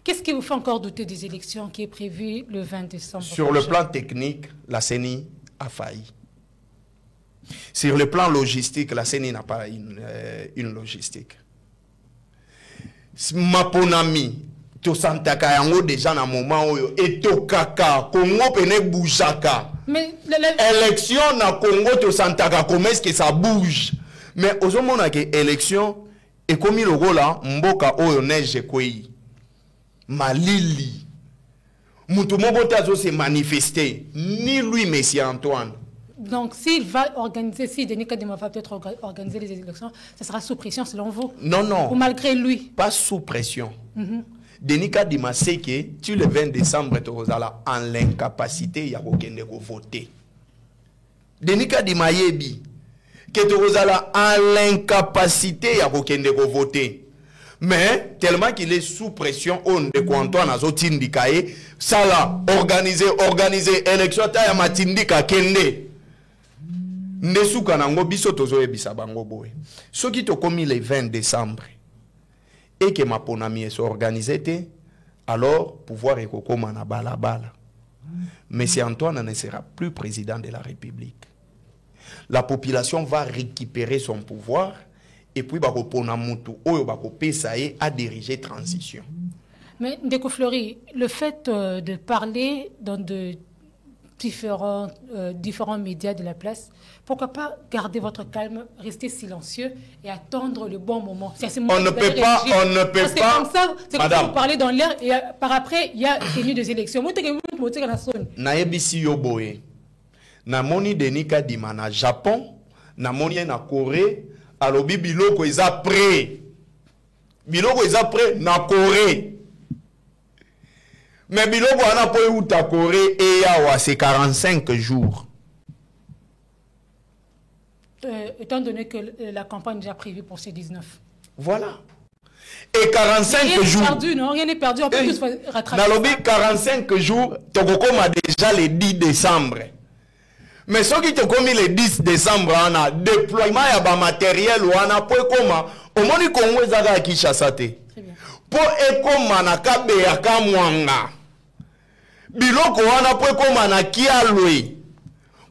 Qu'est-ce qui vous fait encore douter des élections qui est prévues le 20 décembre? Sur le plan technique, la CENI a failli. Sur le plan logistique, la CENI n'a pas une logistique. Maponami, to santaka yango déjà na moment oyo et to kaka Congo pene boujaka. Mais élection na Congo to santaka comment est-ce que ça bouge? Mais aux hommes on que élection et comme le gola mboka oyo neige kwei. Malili. Mutu moko tazo se manifester ni lui Monsieur Antoine. Donc, s'il va organiser, si Denis Kadima va peut-être organiser les élections, ça sera sous pression selon vous? Non. Ou malgré lui? Pas sous pression. Denis Kadima sait que tu le 20 décembre, tu seras en l'incapacité de voter. Denis Kadima yebi que tu seras en l'incapacité de voter. Mais tellement qu'il est sous pression, on de Antoine a zotindikaye, ça là, organiser élection, ta ya matindika kende. Nesuka nango biso tozo ebisa bango boye. Ce qui te commis le 20 décembre et que ma ponami est organisé, alors pouvoir ekokoma na balabala. Monsieur Antoine ne sera plus président de la République. La population va récupérer son pouvoir et puis bakopona mutu oyo bakopesa ye à diriger transition. Mais Ndeko Fleury, le fait de parler dans de différents médias de la place, pourquoi pas garder votre calme, rester silencieux et attendre le bon moment? On ne peut pas. C'est comme ça, c'est comme ça, vous parlez dans l'air et par après, il y a tenu des élections. Naebisi yoboye. Namoni Denis Kadima na Japon, namoni na Corée, alobi biloko eza prêt. Biloko eza prêt na Corée. Mais biloko wana po uta Corée et yawa c'est 45 jours. Étant donné que la campagne est déjà prévue pour ces 19. Voilà. Et 45 rien jours. Perdu, non? Rien n'est perdu, on peut tous rattraper. Dans le 45 jours, Tokokoma a déjà le 10 décembre. Mais ce qui te commis le 10 décembre, on a déploiement de matériel, on a pour comment au moins Congo est à Kinshasa. Pour ekoma na kabe ya kamwanga. Biloko wana pour ekoma na kialwe.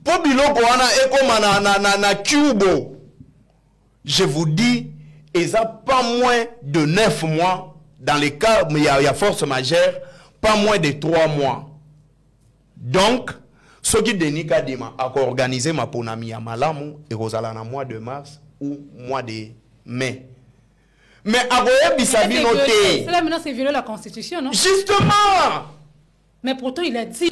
Pour biloko wana ekoma na Cubo. Je vous dis, il y a pas moins de 9 mois. Dans les cas où il y a force majeure, pas moins de 3 mois. Donc, ce qui Denis Kadima a organisé ma ponami à Malamu et Rosala na mois de mars ou mois de mai. Mais Aboye Bisabi noté. Cela maintenant c'est violer la constitution, non? Justement. Mais pourtant il a dit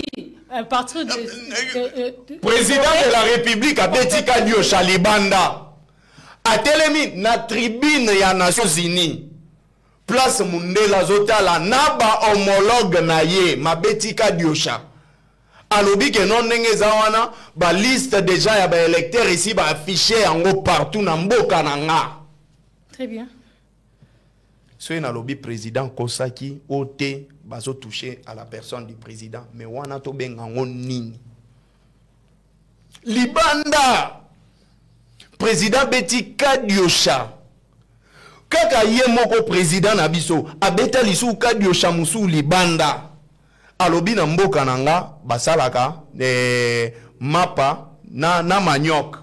À partir de... Président de la République a Betika Diosha Libanda. A telemi na tribune ya Nations Unies. Place Mundela Zotala naba homologue na ye ma Betika Diosha. Alobi que non nengeza wana ba liste déjà ya ba électeurs ici ba affiché en partout na mboka na nga. Très bien. Soy na lobby président Kosaki ote bazo touché à la personne du président mais wana to benga nini Libanda président Betika Diosha kaka ye moko président na biso abeta lisu Diosha musu Libanda alobi na mboka nanga basalaka mapa na maniok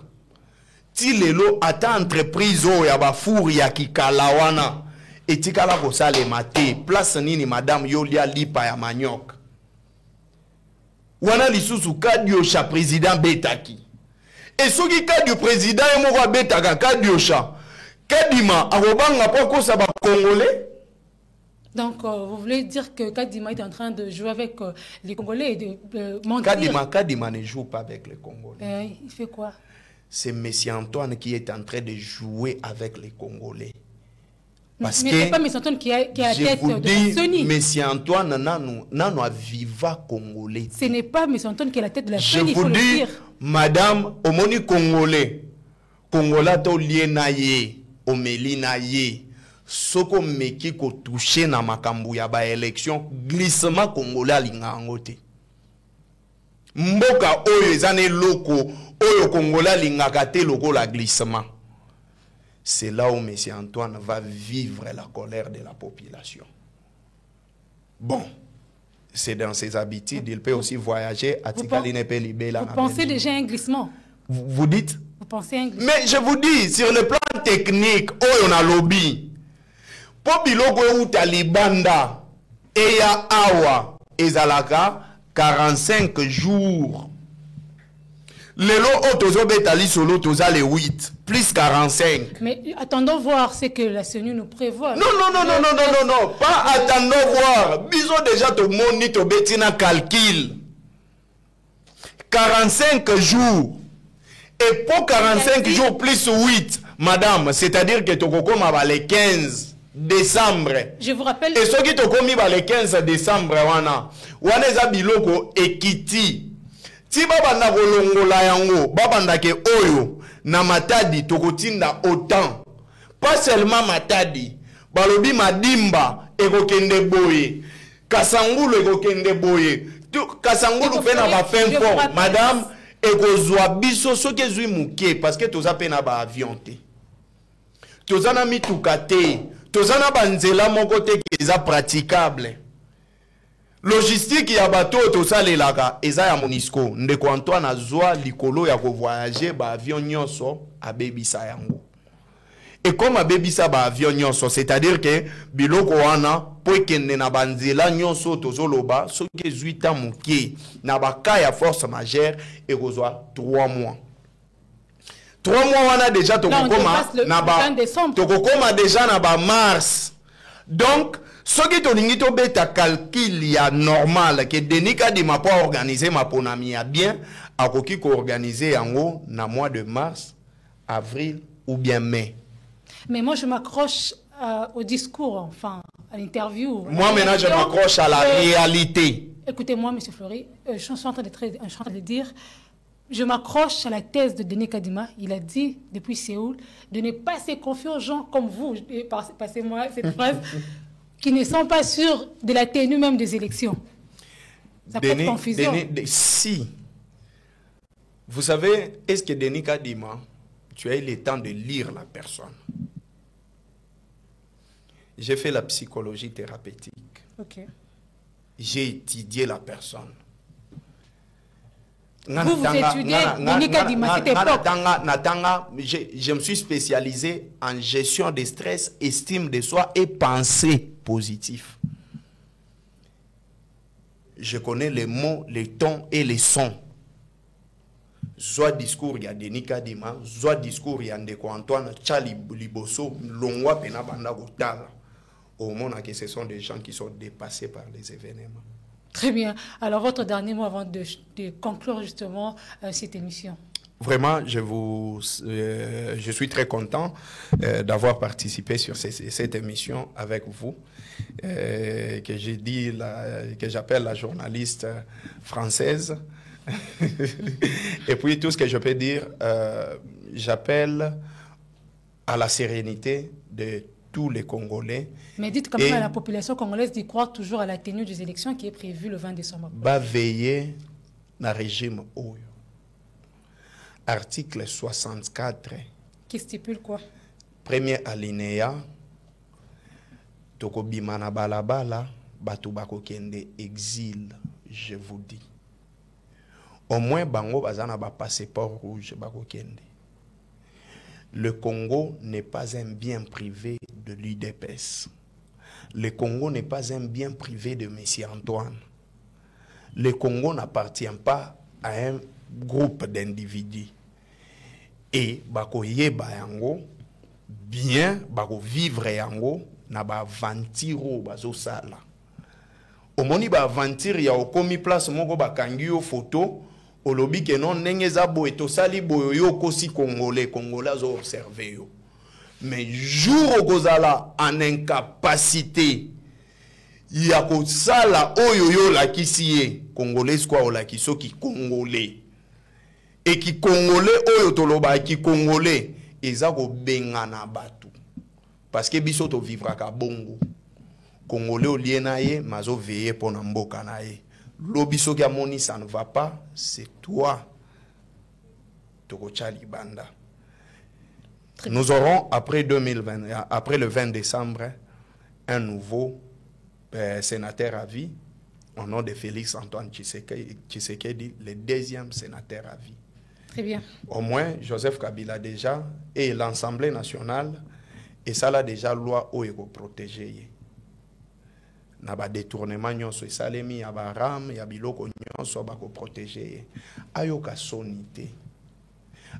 ti lelo ata entreprise o ya bafour ya kikalawana etikala kosale mate place nini madame yolia lipa ya maniok wana lisusu Diosha président betaki et soki du président e moko betaka Diosha kadima akobanga po kosa ba congolais. Donc, vous voulez dire que Kadima est en train de jouer avec les Congolais et de mentir? Kadima ne joue pas avec les Congolais. Il fait quoi? C'est M. Antoine qui est en train de jouer avec les Congolais. Parce mais ce n'est pas M. Antoine qui a la tête de la CENI. M. Antoine n'a a viva Congolais. Ce n'est pas M. Antoine qui a la tête de la CENI, il faut le dire. Je vous dis, madame, au moni Congolais, Congolais to lienaye, omelinaye. Soko meki ko touché na makambu ya ba élection glissement congolais lingangote mboka oyo ezane loko oyo congolais lingakate loko la glissement. C'est là où M. Antoine va vivre la colère de la population. Bon, c'est dans ses habitudes, il peut aussi voyager à Tikaline Pelibela. Vous pensez déjà un glissement? Vous dites? Vous pensez un glissement? Mais je vous dis, sur le plan technique, on a lobby. Po biloko euta Libanda eya awa ezalaka 45 jours. Lelo otozo betali solo toza le 8 plus 45. Mais attendons voir ce que la CENI nous prévoit. Non, pas attendons voir. Biso déjà to moni to betina calcul. 45 jours. Et pour 45 jours plus 8, madame, c'est-à-dire que tokokoma ba le 15 décembre. Je vous rappelle. Et ce qui te commis le 15 décembre, wana eza biloko ekiti. Ti baba na kolongola yango, baba ndake oyo na Matadi tokotinda autant. Pas seulement Matadi, balobi Madimba ekokende boye. Kasangulu ekokende boye. Kasangulu pe na ba fin fort, madame ekozwa biso soki ezwi muke parce que toza pe na ba avion te. Toza na mituka te. Tozana banzela moko te ki eza praticable. Logistique ya bato tosalelaka eza ya Monisco. Ndeko Antoine azwa likolo ya ko voyager ba avion nyonso abebisa yango. Et comme abebisa ba avion nyonso, c'est-à-dire que biloko wana po ekende na banzela nyonso tozoloba soki ezuita muke na baka ya force majeure ekozwa 3 mois. 3 mois wana déjà tokokoma na ba tokokoma déjà na ba mars. Donc soki tolingi to beta calcul ya normal que Denis Kadima po organiser ma ponami ya bien akoki ko organiser yango na mois de mars, avril ou bien mai. Mais moi je m'accroche au discours, enfin à l'interview. Moi maintenant je m'accroche à la réalité. Écoutez-moi monsieur Fleury, je suis en train de dire. Je m'accroche à la thèse de Denis Kadima. Il a dit, depuis Séoul, de ne pas se confier aux gens comme vous, passez-moi cette phrase, qui ne sont pas sûrs de la tenue même des élections. Ça peut être confusion. Si. Vous savez, est-ce que Denis Kadima, tu as eu le temps de lire la personne? J'ai fait la psychologie thérapeutique. Ok. J'ai étudié la personne. Vous étudiez Denis Kadima, cette époque. Je me suis spécialisé en gestion des stress, estime de soi et pensée positive. Je connais les mots, les tons et les sons. Soit discours, il y a Denis Kadima, soit discours, il y a Ndeko Antoine, Tchali Liboso, Longwa Pena Banda Gotala. Au monde, ce sont des gens qui sont dépassés par les événements. Très bien. Alors, votre dernier mot avant de conclure justement cette émission. Vraiment, je suis très content d'avoir participé sur cette émission avec vous, que j'appelle la journaliste française. Et puis tout ce que je peux dire, j'appelle à la sérénité de tous les Congolais. Mais dites quand même à la population congolaise d'y croire toujours à la tenue des élections qui est prévue le 20 décembre. Va veiller dans le régime Oyo. Article 64. Qui stipule quoi? Premier alinéa. Toko bimana balabala, batu bako kende exil, je vous dis. Au moins, bango bazana ba passeport rouge bako kende. Le Congo n'est pas un bien privé de l'UDPS. Le Congo n'est pas un bien privé de M. Antoine. Le Congo n'appartient pas à un groupe d'individus. Et bako yeba yango bien bako vivre yango na ba vantiro bazo sala. Omoni ba aventure ya okomi place moko bakangi yo photo olobi ke non ndenge za boye to sali boyo yo kosi congolais zo observer yo. Mais jour okozala en incapacité ya ko sala oyo yo la kisiye congolais kwa ola kiso ki congolais. Et qui congolais oyo toloba qui congolais eza ko bengana batu parce que biso to vivra ka bongo congolais olie na ye mazo veiller pour na mboka na ye lobiso ki amoni ça ne va pas c'est toi toko chali banda. Nous aurons après le 20 décembre un nouveau sénateur à vie au nom de Félix Antoine Tshisekedi, le deuxième sénateur à vie. Très bien. Au moins, Joseph Kabila déjà et l'Assemblée nationale, et ça là déjà loi où il faut protéger. Na ba détournement nyonso esalemi ya ba ram ya biloko nyonso ba ko protéger. Ayoka sonité.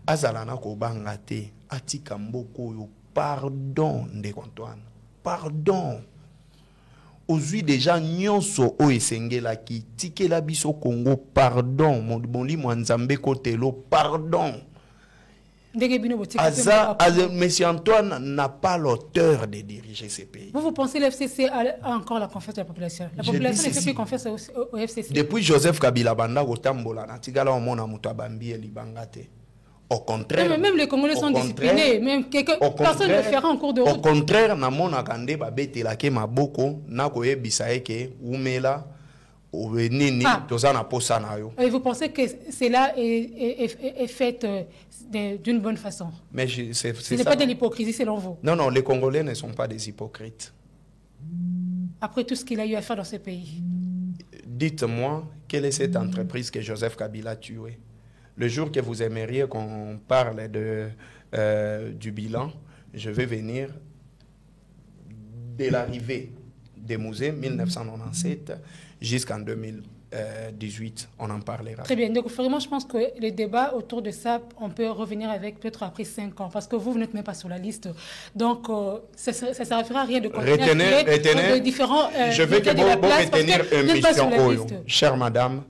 Azalana ko bangate atika mboko yo pardon de Antoine. Pardon. Aujourd'hui déjà nyonso o esengela ki tikela biso Congo pardon moli mwanzambe kotelo pardon. Monsieur Antoine n'a pas l'auteur de diriger ces pays. Vous pensez que l'FCC a encore la confiance de la population? La population ne fait plus confiance au FCC. Depuis Joseph Kabila banda kotambola na tigala o mona muto abambi elibangate. Au contraire, même les Congolais sont disciplinés, même personne ne fera en cours de route. Au contraire, na mona kande ba betela ke maboko na koyebisa eke umela ovenini tozana posa na yo. Et vous pensez que cela est fait d'une bonne façon? Mais ce n'est pas de l'hypocrisie selon vous? Non, non, les Congolais ne sont pas des hypocrites. Après tout ce qu'il a eu à faire dans ce pays. Dites-moi, quelle est cette entreprise que Joseph Kabila a tuée? Le jour que vous aimeriez qu'on parle du bilan, je vais venir de l'arrivée des musées 1997 jusqu'en 2018. On en parlera. Très bien. Donc vraiment, je pense que les débats autour de ça, on peut revenir avec peut-être après 5 ans, parce que vous n'êtes même pas sur la liste. Donc ça ne servira à rien de continuer retenez, de différents je veux que vous retenir émission. Chère madame,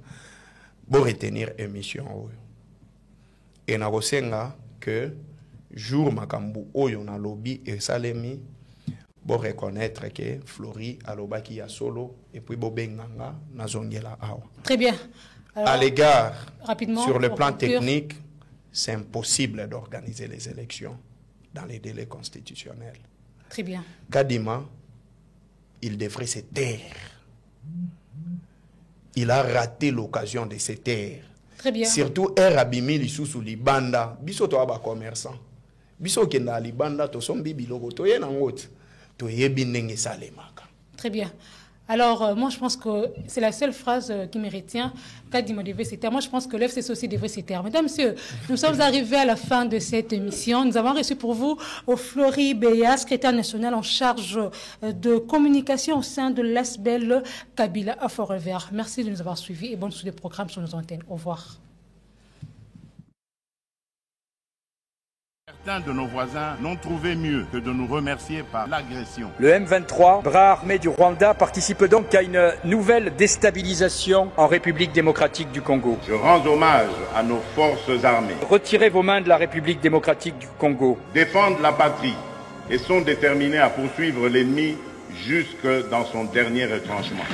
vous retenir émission. Et na kosenga que jour makambu oyo na lobby et salemi bo reconnaître que Flori alobaki ya solo et puis bo benganga na zongela awa. Très bien. Alors, à l'égard sur le plan conclure, technique, c'est impossible d'organiser les élections dans les délais constitutionnels. Très bien. Kadima, il devrait se taire. Il a raté l'occasion de se taire. Très bien. Surtout Abimi lisusu libanda biso to aba commerçant biso kenda libanda to sombi biloko to yena ngoti to yebi ndenge salemaka. Très bien. Alors, moi, je pense que c'est la seule phrase qui me retient. Kadima devait se taire. Moi, je pense que l'FCC aussi devrait se taire. Mesdames, Messieurs, nous sommes arrivés à la fin de cette émission. Nous avons reçu pour vous Flori Beya, secrétaire national en charge de communication au sein de l'ASBEL Kabila à Fort-Revers. Merci de nous avoir suivis et bonne suite de programme sur nos antennes. Au revoir. certains de nos voisins n'ont trouvé mieux que de nous remercier par l'agression. Le M23, bras armé du Rwanda, participe donc à une nouvelle déstabilisation en République démocratique du Congo. Je rends hommage à nos forces armées. Retirez vos mains de la République démocratique du Congo. Défendent la patrie et sont déterminés à poursuivre l'ennemi jusque dans son dernier retranchement.